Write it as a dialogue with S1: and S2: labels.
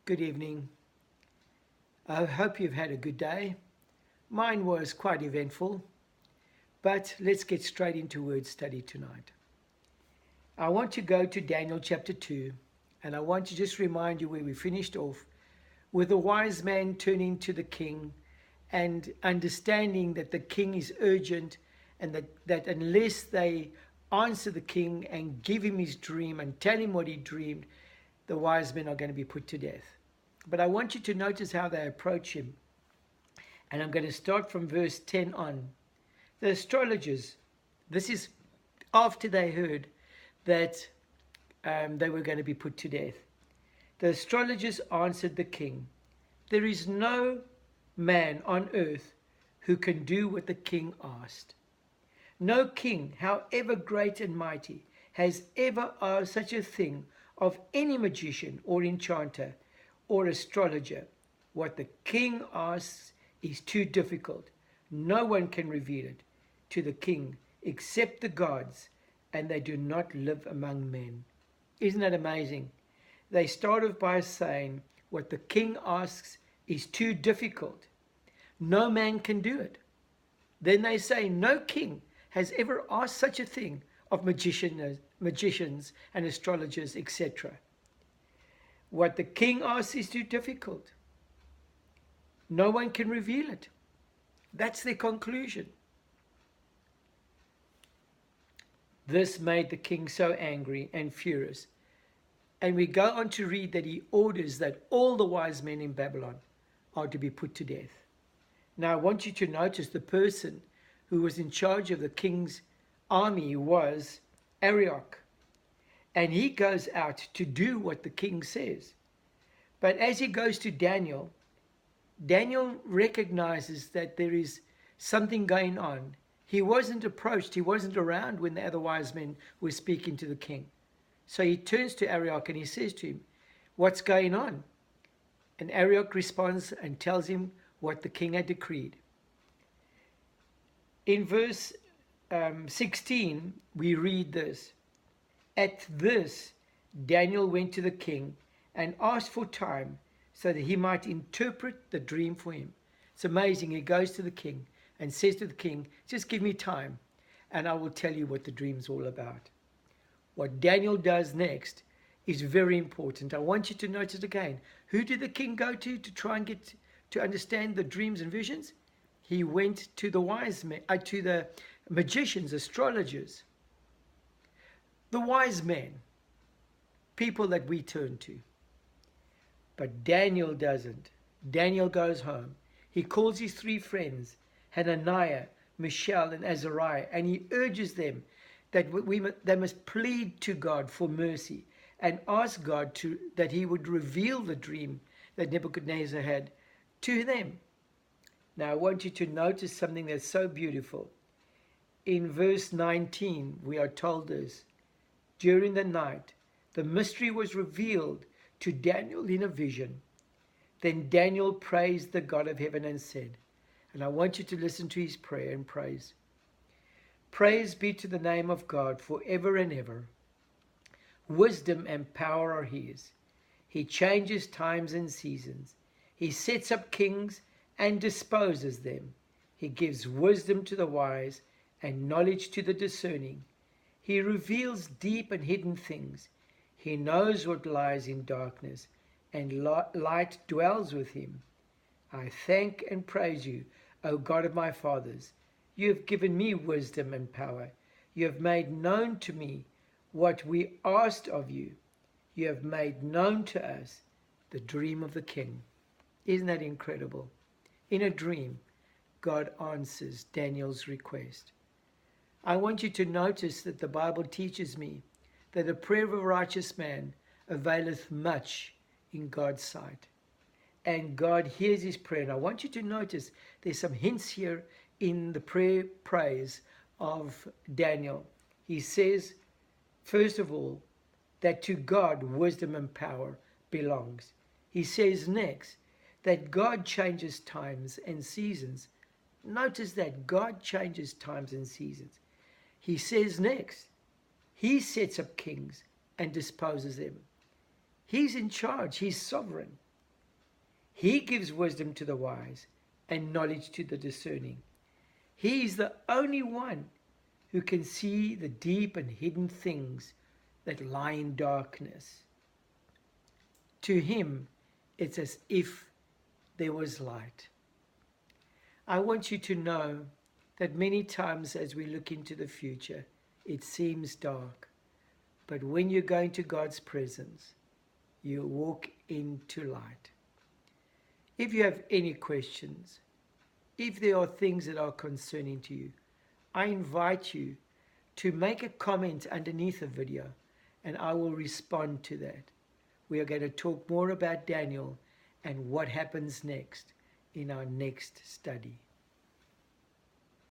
S1: Good evening. I hope you've had a good day. Mine was quite eventful, but let's get straight into word study tonight. I want to go to Daniel chapter 2, and I want to just remind you where we finished off with the wise man turning to the king and understanding that the king is urgent and that unless they answer the king and give him his dream and tell him what he dreamed, the wise men are going to be put to death. But I want you to notice how they approach him. And I'm going to start from verse 10 on. The astrologers, this is after they heard that they were going to be put to death. The astrologers answered the king, "There is no man on earth who can do what the king asked. No king, however great and mighty, has ever asked such a thing of any magician or enchanter or astrologer. What the king asks is too difficult. No one can reveal it to the king except the gods, and they do not live among men." Isn't that amazing? They start off by saying what the king asks is too difficult. No man can do it. Then they say no king has ever asked such a thing of magicians and astrologers, etc. What the king asks is too difficult. No one can reveal it. That's their conclusion. This made the king so angry and furious. And we go on to read that he orders that all the wise men in Babylon are to be put to death. Now I want you to notice the person who was in charge of the king's army was Arioch. And he goes out to do what the king says. But as he goes to Daniel, Daniel recognizes that there is something going on. He wasn't approached, he wasn't around when the other wise men were speaking to the king. So he turns to Arioch and he says to him, "What's going on?" And Arioch responds and tells him what the king had decreed. In verse 16, we read this. At this, Daniel went to the king and asked for time so that he might interpret the dream for him. It's amazing. He goes to the king and says to the king, "Just give me time and I will tell you what the dream's all about." What Daniel does next is very important. I want you to notice again. Who did the king go to try and get to understand the dreams and visions? He went to the wise men, to the magicians, astrologers. The wise men, people that we turn to. But Daniel doesn't. Daniel goes home. He calls his three friends, Hananiah, Mishael, and Azariah, and he urges them that they must plead to God for mercy and ask God that he would reveal the dream that Nebuchadnezzar had to them. Now I want you to notice something that's so beautiful. In verse 19, we are told this. During the night, the mystery was revealed to Daniel in a vision. Then Daniel praised the God of heaven and said, and I want you to listen to his prayer and praise. "Praise be to the name of God forever and ever. Wisdom and power are his. He changes times and seasons. He sets up kings and disposes them. He gives wisdom to the wise and knowledge to the discerning. He reveals deep and hidden things. He knows what lies in darkness, and light dwells with him. I thank and praise you, O God of my fathers. You have given me wisdom and power. You have made known to me what we asked of you. You have made known to us the dream of the king." Isn't that incredible? In a dream, God answers Daniel's request. I want you to notice that the Bible teaches me that the prayer of a righteous man availeth much in God's sight. And God hears his prayer. And I want you to notice there's some hints here in the praise of Daniel. He says, first of all, that to God wisdom and power belongs. He says next that God changes times and seasons. Notice that God changes times and seasons. He says next, he sets up kings and disposes them. He's in charge. He's sovereign. He gives wisdom to the wise and knowledge to the discerning. He is the only one who can see the deep and hidden things that lie in darkness. To him, it's as if there was light. I want you to know that many times as we look into the future, it seems dark. But when you go into God's presence, you walk into light. If you have any questions, if there are things that are concerning to you, I invite you to make a comment underneath the video and I will respond to that. We are going to talk more about Daniel and what happens next in our next study.